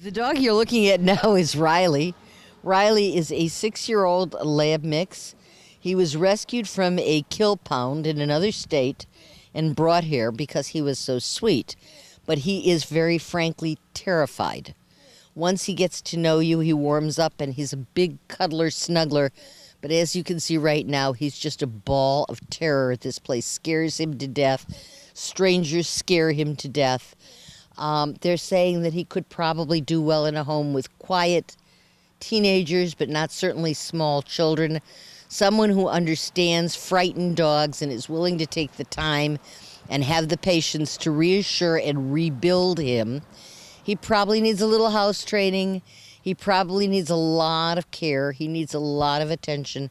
The dog you're looking at now is Riley. Riley is a 6-year-old lab mix. He was rescued from a kill pound in another state and brought here because he was so sweet. But he is very frankly terrified. Once he gets to know you, he warms up and he's a big cuddler, snuggler. But as you can see right now, he's just a ball of terror. This place scares him to death. Strangers scare him to death. They're saying that he could probably do well in a home with quiet teenagers, but not certainly small children. Someone who understands frightened dogs and is willing to take the time and have the patience to reassure and rebuild him. He probably needs a little house training. He probably needs a lot of care. He needs a lot of attention.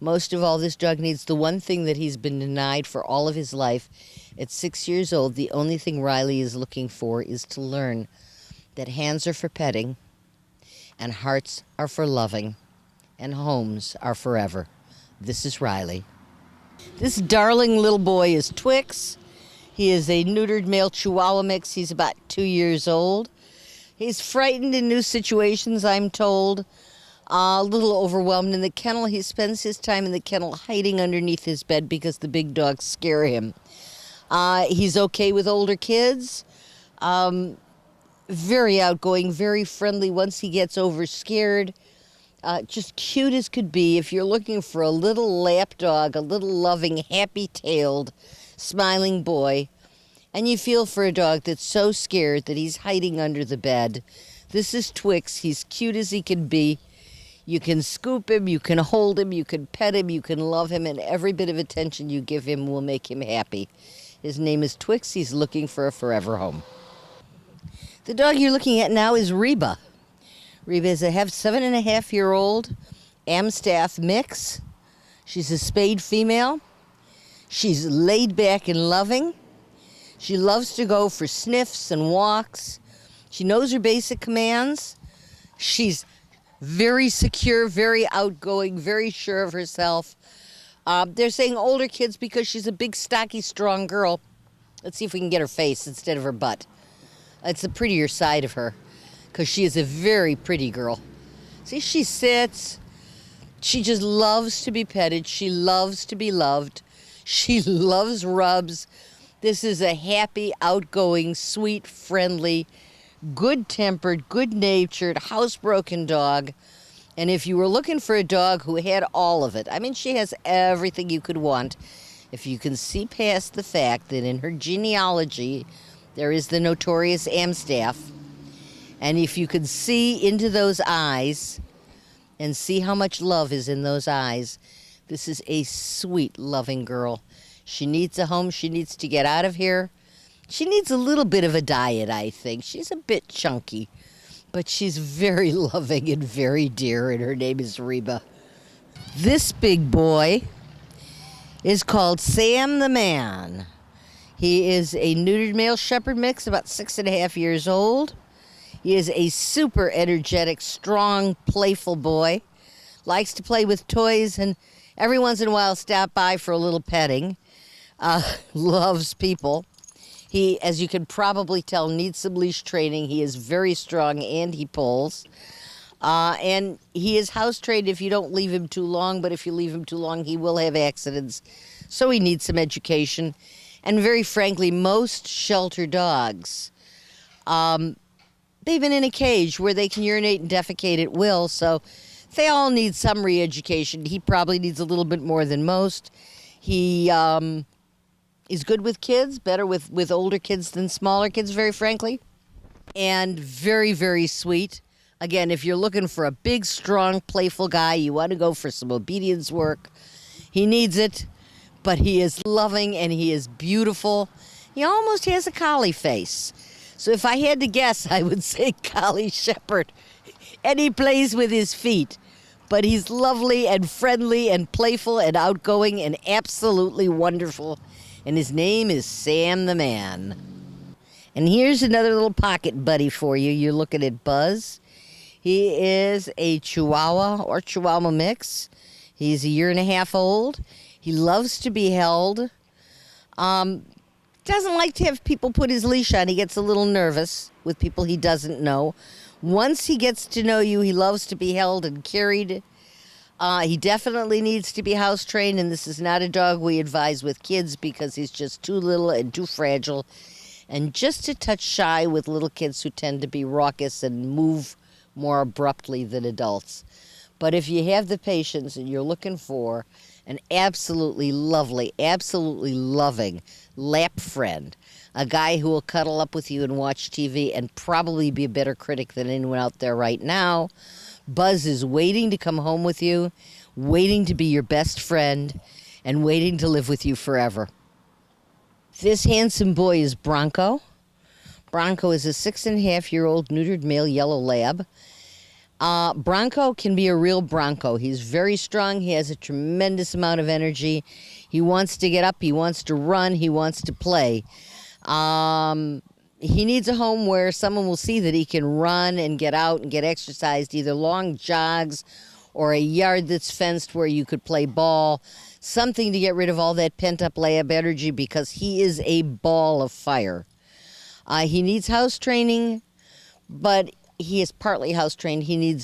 Most of all, this dog needs the one thing that he's been denied for all of his life. At 6 years old, the only thing Riley is looking for is to learn that hands are for petting, and hearts are for loving, and homes are forever. This is Riley. This darling little boy is Twix. He is a neutered male Chihuahua mix. He's about 2 years old. He's frightened in new situations, I'm told. A little overwhelmed in the kennel. He spends his time in the kennel hiding underneath his bed because the big dogs scare him. He's okay with older kids. Very outgoing, very friendly once he gets over scared. Just cute as could be. If you're looking for a little lap dog, a little loving, happy-tailed, smiling boy, and you feel for a dog that's so scared that he's hiding under the bed, this is Twix. He's cute as he can be. You can scoop him, you can hold him, you can pet him, you can love him, and every bit of attention you give him will make him happy. His name is Twix. He's looking for a forever home. The dog you're looking at now is Reba. Reba is a 7.5-year-old Amstaff mix. She's a spayed female. She's laid back and loving. She loves to go for sniffs and walks. She knows her basic commands. She's very secure, very outgoing, very sure of herself. They're saying older kids because she's a big, stocky, strong girl. Let's see if we can get her face instead of her butt. It's the prettier side of her because she is a very pretty girl. See, she sits. She just loves to be petted. She loves to be loved. She loves rubs. This is a happy, outgoing, sweet, friendly, good-tempered, good-natured, housebroken dog. And if you were looking for a dog who had all of it, I mean, she has everything you could want. If you can see past the fact that in her genealogy, there is the notorious Amstaff, and if you could see into those eyes and see how much love is in those eyes, this is a sweet, loving girl. She needs a home. She needs to get out of here. She needs a little bit of a diet, I think. She's a bit chunky, but she's very loving and very dear, and her name is Reba. This big boy is called Sam the Man. He is a neutered male shepherd mix, about 6.5 years old. He is a super energetic, strong, playful boy. Likes to play with toys and every once in a while stop by for a little petting. Loves people. He, as you can probably tell, needs some leash training. He is very strong and he pulls. And he is house trained if you don't leave him too long, but if you leave him too long, he will have accidents. So he needs some education. And very frankly, most shelter dogs, they've been in a cage where they can urinate and defecate at will, so they all need some re-education. He probably needs a little bit more than most. He is good with kids, better with older kids than smaller kids, very frankly, and very, very sweet. Again, if you're looking for a big, strong, playful guy, you want to go for some obedience work, he needs it. But he is loving and he is beautiful. He almost has a collie face. So if I had to guess, I would say collie shepherd. And he plays with his feet. But he's lovely and friendly and playful and outgoing and absolutely wonderful. And his name is Sam the Man. And here's another little pocket buddy for you. You're looking at Buzz. He is a Chihuahua or Chihuahua mix. He's 1.5 years old. He loves to be held. Doesn't like to have people put his leash on. He gets a little nervous with people he doesn't know. Once he gets to know you, he loves to be held and carried. He definitely needs to be house trained, and this is not a dog we advise with kids because he's just too little and too fragile and just a touch shy with little kids who tend to be raucous and move more abruptly than adults. But if you have the patience and you're looking for an absolutely lovely, absolutely loving lap friend, a guy who will cuddle up with you and watch TV and probably be a better critic than anyone out there right now, Buzz is waiting to come home with you, waiting to be your best friend, and waiting to live with you forever. This handsome boy is Bronco. Bronco is a 6.5-year-old neutered male yellow lab. Bronco can be a real Bronco. He's very strong. He has a tremendous amount of energy. He wants to get up. He wants to run. He wants to play. He needs a home where someone will see that he can run and get out and get exercised, either long jogs or a yard that's fenced where you could play ball, something to get rid of all that pent-up lab energy because he is a ball of fire. He needs house training, but he is partly house trained. He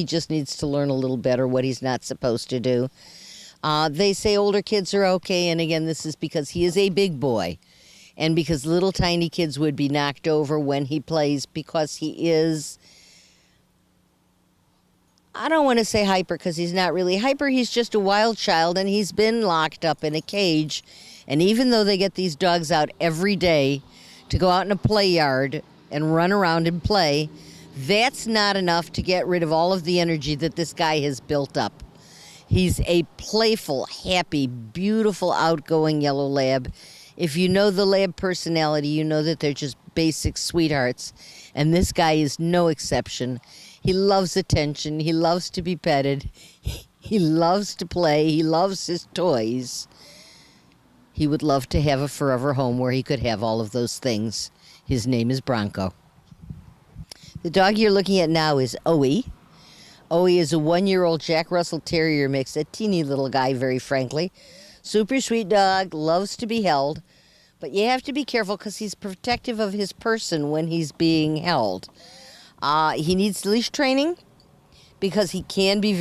just needs to learn a little better what he's not supposed to do. They say older kids are okay, and again, this is because he is a big boy. And because little tiny kids would be knocked over when he plays because he is, I don't want to say hyper because he's not really hyper. He's just a wild child and he's been locked up in a cage. And even though they get these dogs out every day to go out in a play yard and run around and play, that's not enough to get rid of all of the energy that this guy has built up. He's a playful, happy, beautiful, outgoing yellow lab. If you know the lab personality, you know that they're just basic sweethearts. And this guy is no exception. He loves attention. He loves to be petted. He loves to play. He loves his toys. He would love to have a forever home where he could have all of those things. His name is Bronco. The dog you're looking at now is Owie. Owie is a 1-year-old Jack Russell Terrier mix, a teeny little guy, very frankly. Super sweet dog, loves to be held, but you have to be careful because he's protective of his person when he's being held. He needs leash training because he can be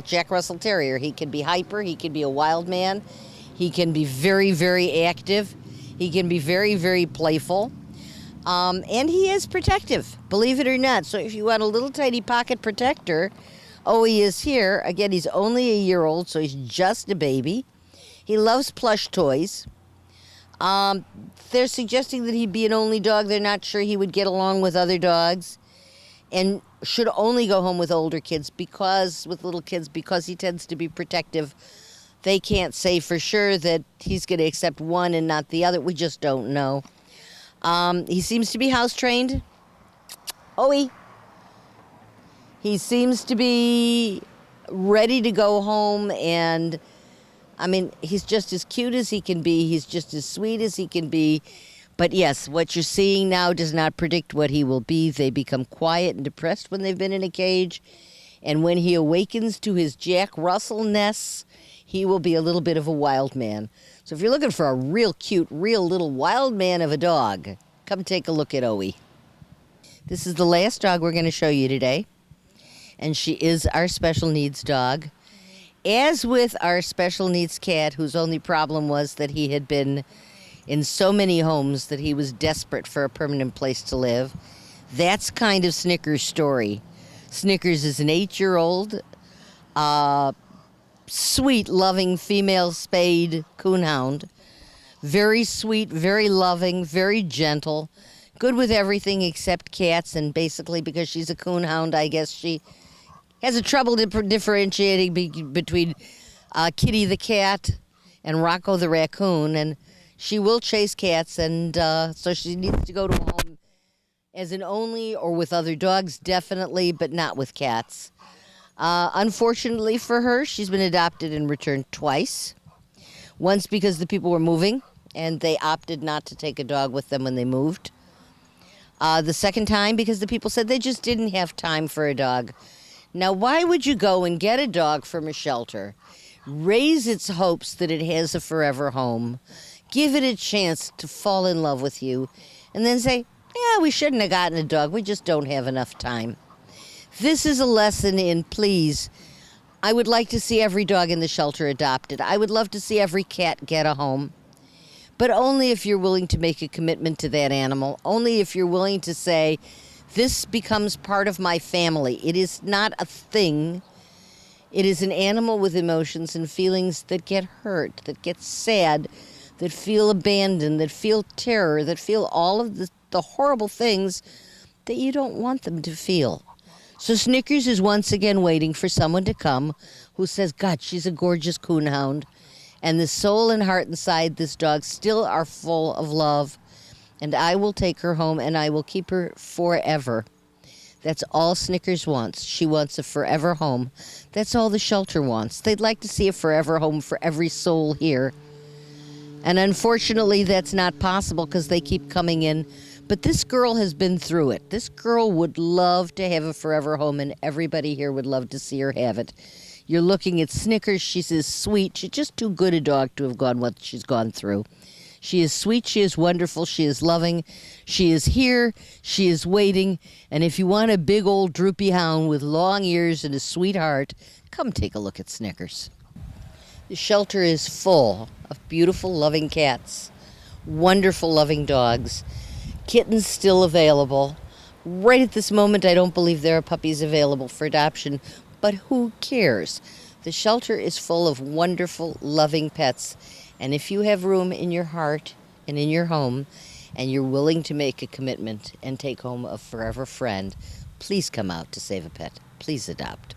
Jack Russell Terrier. He can be hyper, he can be a wild man, he can be very, very active, he can be very, very playful, and he is protective, believe it or not. So if you want a little tiny pocket protector, Owie is here. Again, he's only a year old, so he's just a baby. He loves plush toys. They're suggesting that he'd be an only dog. They're not sure he would get along with other dogs and should only go home with older kids because he tends to be protective. They can't say for sure that he's going to accept one and not the other. We just don't know. He seems to be house trained. Owie. He seems to be ready to go home and he's just as cute as he can be. He's just as sweet as he can be. But yes, what you're seeing now does not predict what he will be. They become quiet and depressed when they've been in a cage. And when he awakens to his Jack Russell-ness, he will be a little bit of a wild man. So if you're looking for a real cute, real little wild man of a dog, come take a look at Owie. This is the last dog we're going to show you today. And she is our special needs dog. As with our special needs cat, whose only problem was that he had been in so many homes that he was desperate for a permanent place to live, that's kind of Snickers' story. Snickers is an 8-year-old, sweet, loving female spayed coonhound. Very sweet, very loving, very gentle, good with everything except cats, and basically because she's a coonhound, I guess she has a trouble differentiating between Kitty the cat and Rocco the raccoon, and she will chase cats, and so she needs to go to a home as an only or with other dogs, definitely, but not with cats. Unfortunately for her, she's been adopted and returned twice. Once because the people were moving, and they opted not to take a dog with them when they moved. The second time because the people said they just didn't have time for a dog. Now, why would you go and get a dog from a shelter, raise its hopes that it has a forever home, give it a chance to fall in love with you, and then say, Yeah, we shouldn't have gotten a dog. We just don't have enough time. This is a lesson in, please, I would like to see every dog in the shelter adopted. I would love to see every cat get a home. But only if you're willing to make a commitment to that animal. Only if you're willing to say, this becomes part of my family. It is not a thing. It is an animal with emotions and feelings that get hurt, that get sad, that feel abandoned, that feel terror, that feel all of the horrible things that you don't want them to feel. So Snickers is once again waiting for someone to come who says, God, she's a gorgeous coonhound. And the soul and heart inside this dog still are full of love. And I will take her home and I will keep her forever. That's all Snickers wants. She wants a forever home. That's all the shelter wants. They'd like to see a forever home for every soul here. And unfortunately, that's not possible because they keep coming in. But this girl has been through it. This girl would love to have a forever home, and everybody here would love to see her have it. You're looking at Snickers. She's as sweet. She's just too good a dog to have gone what she's gone through. She is sweet. She is wonderful. She is loving. She is here. She is waiting. And if you want a big old droopy hound with long ears and a sweet heart, come take a look at Snickers. The shelter is full of beautiful, loving cats, wonderful, loving dogs, kittens still available. Right at this moment, I don't believe there are puppies available for adoption, but who cares? The shelter is full of wonderful, loving pets, and if you have room in your heart and in your home, and you're willing to make a commitment and take home a forever friend, please come out to save a pet. Please adopt.